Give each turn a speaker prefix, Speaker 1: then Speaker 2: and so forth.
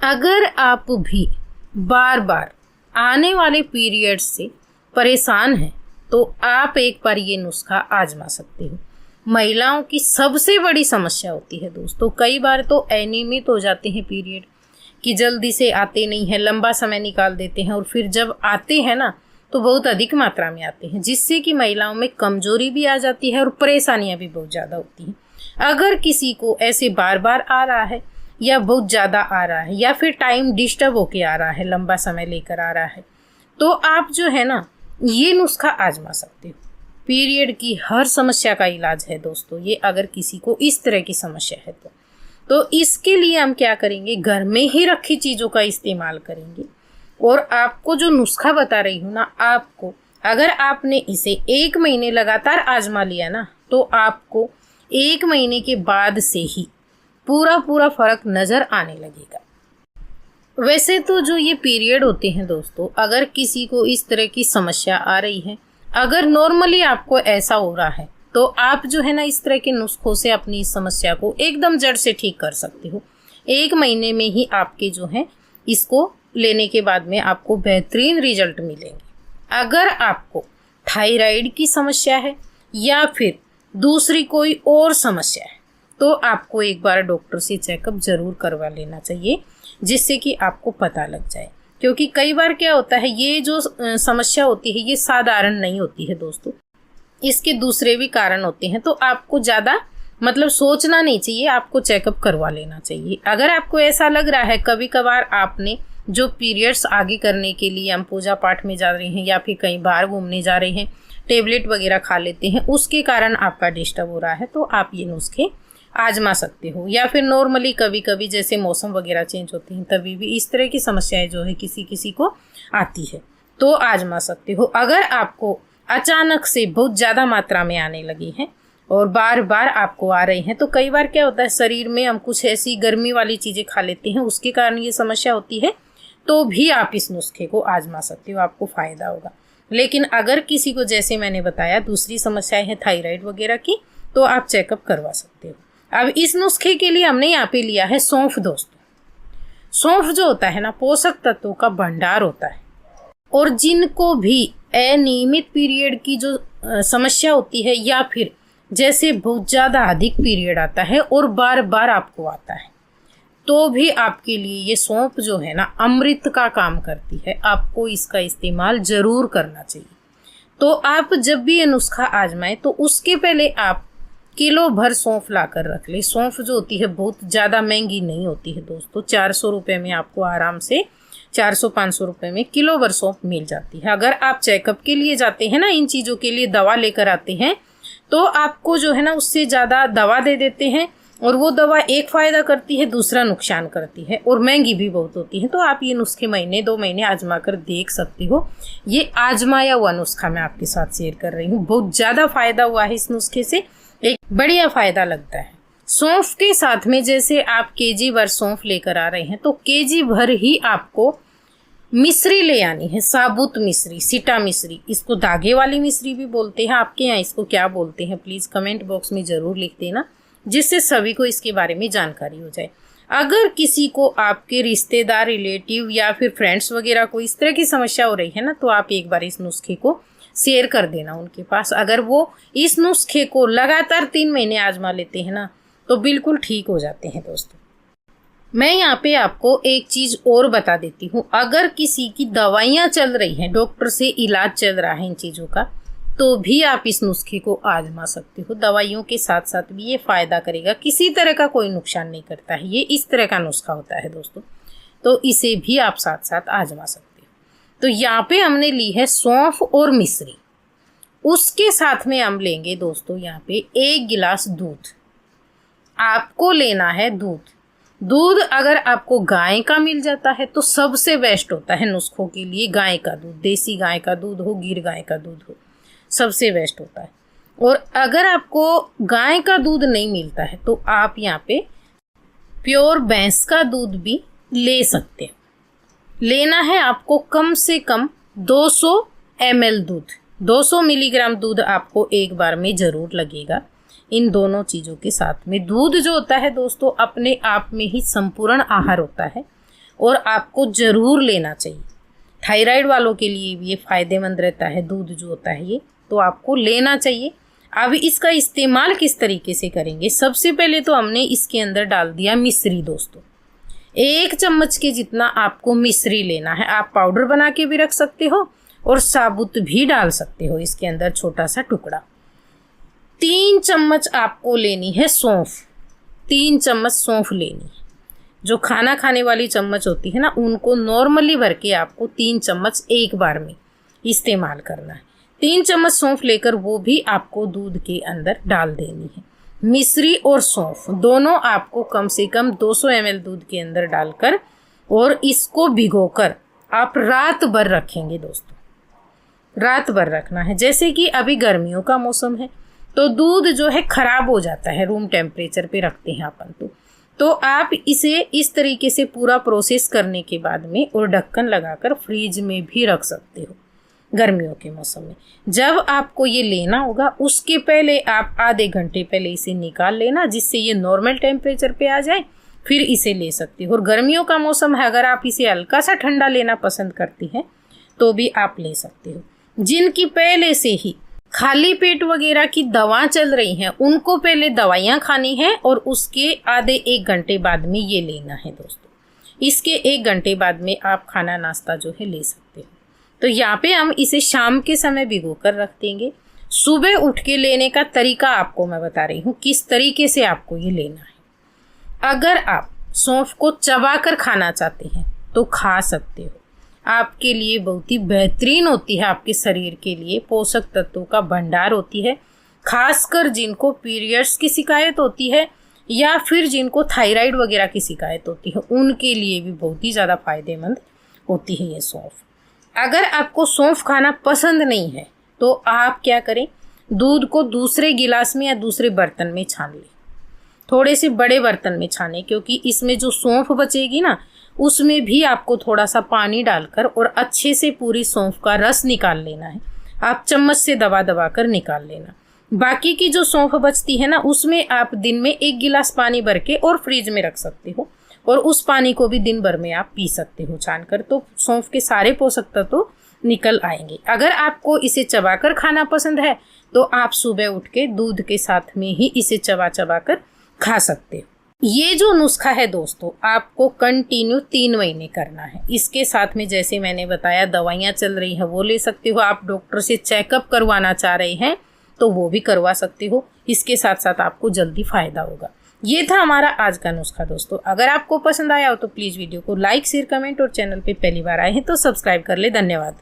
Speaker 1: अगर आप भी बार बार आने वाले पीरियड से परेशान हैं तो आप एक बार ये नुस्खा आजमा सकते हो। महिलाओं की सबसे बड़ी समस्या होती है दोस्तों, कई बार तो अनियमित हो जाते हैं पीरियड कि जल्दी से आते नहीं हैं, लंबा समय निकाल देते हैं और फिर जब आते हैं ना तो बहुत अधिक मात्रा में आते हैं, जिससे कि महिलाओं में कमजोरी भी आ जाती है और परेशानियां भी बहुत ज़्यादा होती हैं। अगर किसी को ऐसे बार बार आ रहा है या बहुत ज़्यादा आ रहा है या फिर टाइम डिस्टर्ब होके आ रहा है, लंबा समय लेकर आ रहा है, तो आप जो है ना ये नुस्खा आजमा सकते हो। पीरियड की हर समस्या का इलाज है दोस्तों ये, अगर किसी को इस तरह की समस्या है तो इसके लिए हम क्या करेंगे, घर में ही रखी चीज़ों का इस्तेमाल करेंगे। और आपको जो नुस्खा बता रही हूँ ना, आपको अगर आपने इसे 1 महीने लगातार आजमा लिया ना तो आपको 1 महीने के बाद से ही पूरा फर्क नज़र आने लगेगा। वैसे तो जो ये पीरियड होते हैं दोस्तों, अगर किसी को इस तरह की समस्या आ रही है, अगर नॉर्मली आपको ऐसा हो रहा है तो आप जो है ना इस तरह के नुस्खों से अपनी समस्या को एकदम जड़ से ठीक कर सकते हो। 1 महीने में ही आपके जो है इसको लेने के बाद में आपको बेहतरीन रिजल्ट मिलेंगे। अगर आपको थायराइड की समस्या है या फिर दूसरी कोई और समस्या है तो आपको एक बार डॉक्टर से चेकअप ज़रूर करवा लेना चाहिए, जिससे कि आपको पता लग जाए। क्योंकि कई बार क्या होता है, ये जो समस्या होती है ये साधारण नहीं होती है दोस्तों, इसके दूसरे भी कारण होते हैं। तो आपको ज़्यादा सोचना नहीं चाहिए, आपको चेकअप करवा लेना चाहिए। अगर आपको ऐसा लग रहा है कभी कभार आपने जो पीरियड्स आगे करने के लिए हम पूजा पाठ में जा रहे हैं या फिर कहीं बाहर घूमने जा रहे हैं, टेबलेट वगैरह खा लेते हैं, उसके कारण आपका डिस्टर्ब हो रहा है, तो आप ये नुस्खे आजमा सकते हो। या फिर नॉर्मली कभी कभी जैसे मौसम वगैरह चेंज होते हैं तभी भी इस तरह की समस्याएं जो है किसी किसी को आती है, तो आजमा सकते हो। अगर आपको अचानक से बहुत ज़्यादा मात्रा में आने लगी हैं और बार बार आपको आ रहे हैं, तो कई बार क्या होता है शरीर में हम कुछ ऐसी गर्मी वाली चीज़ें खा लेते हैं, उसके कारण ये समस्या होती है, तो भी आप इस नुस्खे को आजमा सकते हो, आपको फ़ायदा होगा। लेकिन अगर किसी को जैसे मैंने बताया दूसरी समस्याएं हैं थायराइड वगैरह की, तो आप चेकअप करवा सकते हो। अब इस नुस्खे के लिए हमने यहाँ पे लिया है सौंफ दोस्तों। सौंफ जो होता है ना पोषक तत्वों का भंडार होता है, और जिनको भी अनियमित पीरियड की जो समस्या होती है या फिर जैसे बहुत ज़्यादा अधिक पीरियड आता है और बार बार आपको आता है, तो भी आपके लिए ये सौंफ जो है ना अमृत का काम करती है। आपको इसका इस्तेमाल ज़रूर करना चाहिए। तो आप जब भी ये नुस्खा आजमाएं तो उसके पहले आप किलो भर सौंफ ला कर रख ले। सौंफ जो होती है बहुत ज़्यादा महंगी नहीं होती है दोस्तों, 400 रुपये में आपको आराम से 400-500 रुपये में किलो भर सौंफ मिल जाती है। अगर आप चेकअप के लिए जाते हैं ना, इन चीज़ों के लिए दवा लेकर आते हैं, तो आपको जो है ना उससे ज़्यादा दवा दे देते हैं, और वो दवा एक फ़ायदा करती है दूसरा नुकसान करती है और महंगी भी बहुत होती है। तो आप ये नुस्खे महीने 2 महीने आजमा कर देख सकते हो। ये आजमाया हुआ नुस्खा मैं आपके साथ शेयर कर रही हूँ, बहुत ज़्यादा फ़ायदा हुआ है इस नुस्खे से, एक बढ़िया फ़ायदा लगता है। सौंफ के साथ में जैसे आप केजी भर सौंफ लेकर आ रहे हैं तो केजी भर ही आपको मिश्री ले आनी है, साबुत मिश्री, सिटा मिश्री। इसको धागे वाली मिश्री भी बोलते हैं, आपके यहाँ इसको क्या बोलते हैं प्लीज़ कमेंट बॉक्स में ज़रूर लिख देना, जिससे सभी को इसके बारे में जानकारी हो जाए। अगर किसी को आपके रिश्तेदार, रिलेटिव या फिर फ्रेंड्स वगैरह को इस तरह की समस्या हो रही है ना, तो आप एक बार इस नुस्खे को शेयर कर देना उनके पास। अगर वो इस नुस्खे को लगातार 3 महीने आजमा लेते हैं ना तो बिल्कुल ठीक हो जाते हैं दोस्तों। मैं यहाँ पे आपको एक चीज़ और बता देती हूँ, अगर किसी की दवाइयाँ चल रही हैं, डॉक्टर से इलाज चल रहा है इन चीज़ों का, तो भी आप इस नुस्खे को आजमा सकते हो। दवाइयों के साथ साथ भी ये फ़ायदा करेगा, किसी तरह का कोई नुकसान नहीं करता है। ये इस तरह का नुस्खा होता है दोस्तों, तो इसे भी आप साथ साथ आजमा सकते हो। तो यहाँ पे हमने ली है सौंफ और मिश्री, उसके साथ में हम लेंगे दोस्तों यहाँ पे 1 गिलास दूध। आपको लेना है दूध अगर आपको गाय का मिल जाता है तो सबसे बेस्ट होता है नुस्खों के लिए। गाय का दूध, देसी गाय का दूध हो, गिर गाय का दूध हो, सबसे बेस्ट होता है। और अगर आपको गाय का दूध नहीं मिलता है तो आप यहाँ पे प्योर भैंस का दूध भी ले सकते हैं। लेना है आपको कम से कम 200 ml दूध, 200 मिलीग्राम दूध आपको एक बार में ज़रूर लगेगा। इन दोनों चीज़ों के साथ में दूध जो होता है दोस्तों अपने आप में ही संपूर्ण आहार होता है, और आपको ज़रूर लेना चाहिए। थायराइड वालों के लिए भी ये फ़ायदेमंद रहता है, दूध जो होता है ये, तो आपको लेना चाहिए। अब इसका इस्तेमाल किस तरीके से करेंगे? सबसे पहले तो हमने इसके अंदर डाल दिया मिश्री दोस्तों। 1 चम्मच के जितना आपको मिश्री लेना है। आप पाउडर बना के भी रख सकते हो और साबुत भी डाल सकते हो इसके अंदर, छोटा सा टुकड़ा। 3 चम्मच आपको लेनी है सौंफ। 3 चम्मच सौंफ लेनी है। जो खाना खाने वाली चम्मच होती है ना, उनको नॉर्मली भर के आपको 3 चम्मच एक बार में इस्तेमाल करना है। 3 चम्मच सौंफ लेकर वो भी आपको दूध के अंदर डाल देनी है। मिश्री और सौंफ दोनों आपको कम से कम 200 ml दूध के अंदर डालकर और इसको भिगोकर आप रात भर रखेंगे दोस्तों। रात भर रखना है। जैसे कि अभी गर्मियों का मौसम है तो दूध जो है खराब हो जाता है, रूम टेम्परेचर पे रखते हैं अपन तो आप इसे इस तरीके से पूरा प्रोसेस करने के बाद में और ढक्कन लगाकर फ्रिज में भी रख सकते हो गर्मियों के मौसम में। जब आपको ये लेना होगा उसके पहले आप आधे घंटे पहले इसे निकाल लेना, जिससे ये नॉर्मल टेम्परेचर पे आ जाए, फिर इसे ले सकते हो। और गर्मियों का मौसम है, अगर आप इसे हल्का सा ठंडा लेना पसंद करती हैं तो भी आप ले सकते हो। जिनकी पहले से ही खाली पेट वगैरह की दवा चल रही हैं, उनको पहले दवाइयाँ खानी है और उसके आधे 1 घंटे बाद में ये लेना है दोस्तों। इसके 1 घंटे बाद में आप खाना नाश्ता जो है ले सकते हो। तो यहाँ पे हम इसे शाम के समय भिगो कर रख देंगे। सुबह उठ के लेने का तरीका आपको मैं बता रही हूँ किस तरीके से आपको ये लेना है। अगर आप सौंफ को चबा कर खाना चाहते हैं तो खा सकते हो, आपके लिए बहुत ही बेहतरीन होती है। आपके शरीर के लिए पोषक तत्वों का भंडार होती है। खासकर जिनको पीरियड्स की शिकायत होती है या फिर जिनको थायराइड वगैरह की शिकायत होती है, उनके लिए भी बहुत ही ज़्यादा फायदेमंद होती है ये सौंफ। अगर आपको सौंफ खाना पसंद नहीं है तो आप क्या करें, दूध को दूसरे गिलास में या दूसरे बर्तन में छान लें। थोड़े से बड़े बर्तन में छानें, क्योंकि इसमें जो सौंफ बचेगी ना, उसमें भी आपको थोड़ा सा पानी डालकर और अच्छे से पूरी सौंफ का रस निकाल लेना है। आप चम्मच से दबा दबा कर निकाल लेना। बाकी की जो सौंफ बचती है ना, उसमें आप दिन में 1 गिलास पानी भर के और फ्रिज में रख सकते हो और उस पानी को भी दिन भर में आप पी सकते हो छानकर, तो सौंफ के सारे पोषक तत्व निकल आएंगे। अगर आपको इसे चबाकर खाना पसंद है तो आप सुबह उठ के दूध के साथ में ही इसे चबा चबा कर खा सकते हो। ये जो नुस्खा है दोस्तों, आपको कंटिन्यू 3 महीने करना है। इसके साथ में जैसे मैंने बताया दवाइयाँ चल रही हैं वो ले सकते हो। आप डॉक्टर से चेकअप करवाना चाह रहे हैं तो वो भी करवा सकते हो। इसके साथ साथ आपको जल्दी फ़ायदा होगा। ये था हमारा आज का नुस्खा दोस्तों। अगर आपको पसंद आया हो तो प्लीज़ वीडियो को लाइक, शेयर, कमेंट और चैनल पे पहली बार आए हैं तो सब्सक्राइब कर ले। धन्यवाद।